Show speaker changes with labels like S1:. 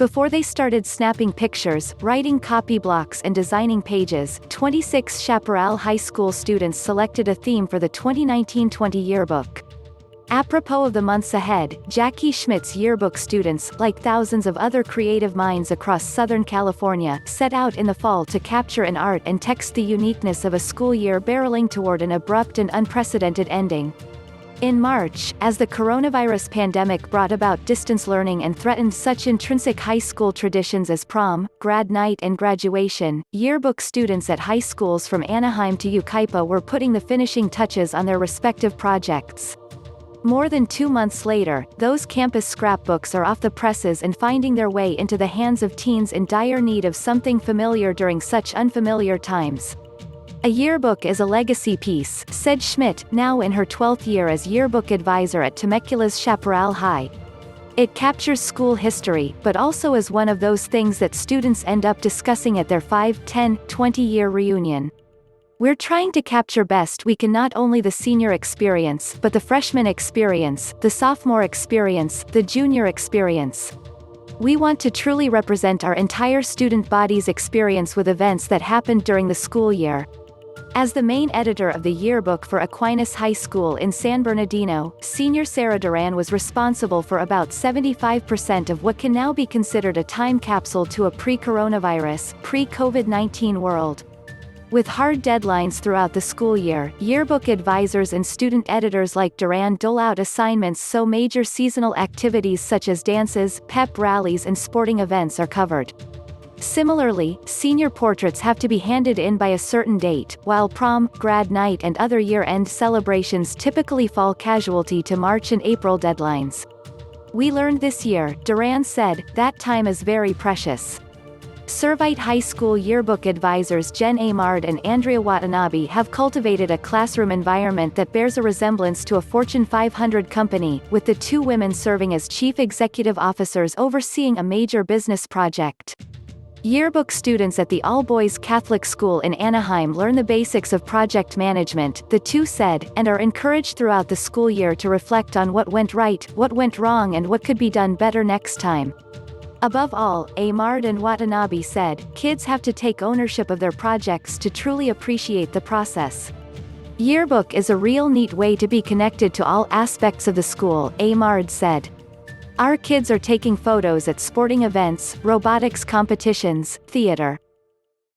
S1: Before they started snapping pictures, writing copy blocks and designing pages, 26 Chaparral High School students selected a theme for the 2019-20 yearbook. Apropos of the months ahead, Jackie Schmidt's yearbook students, like thousands of other creative minds across Southern California, set out in the fall to capture in art and text the uniqueness of a school year barreling toward an abrupt and unprecedented ending. In March, as the coronavirus pandemic brought about distance learning and threatened such intrinsic high school traditions as prom, grad night and graduation, yearbook students at high schools from Anaheim to Yucaipa were putting the finishing touches on their respective projects. More than 2 months later, those campus scrapbooks are off the presses and finding their way into the hands of teens in dire need of something familiar during such unfamiliar times. A yearbook is a legacy piece, said Schmidt, now in her 12th year as yearbook advisor at Temecula's Chaparral High. It captures school history, but also is one of those things that students end up discussing at their 5, 10, 20-year reunion. We're trying to capture best we can not only the senior experience but the freshman experience, the sophomore experience, the junior experience. We want to truly represent our entire student body's experience with events that happened during the school year. As the main editor of the yearbook for Aquinas High School in San Bernardino, senior Sara Duran was responsible for about 75% of what can now be considered a time capsule to a pre-coronavirus, pre-COVID-19 world. With hard deadlines throughout the school year, yearbook advisors and student editors like Duran dole out assignments so major seasonal activities such as dances, pep rallies and sporting events are covered. Similarly, senior portraits have to be handed in by a certain date, while prom, grad night and other year-end celebrations typically fall casualty to March and April deadlines. We learned this year, Duran said, that time is very precious. Servite High School yearbook advisors Emard and Andrea Watanabe have cultivated a classroom environment that bears a resemblance to a Fortune 500 company, with the two women serving as chief executive officers overseeing a major business project. Yearbook students at the all-boys Catholic school in Anaheim learn the basics of project management, the two said, and are encouraged throughout the school year to reflect on what went right, what went wrong and what could be done better next time. Above all, Emard and Watanabe said, kids have to take ownership of their projects to truly appreciate the process. Yearbook is a real neat way to be connected to all aspects of the school, Emard said. Our kids are taking photos at sporting events, robotics competitions, theater.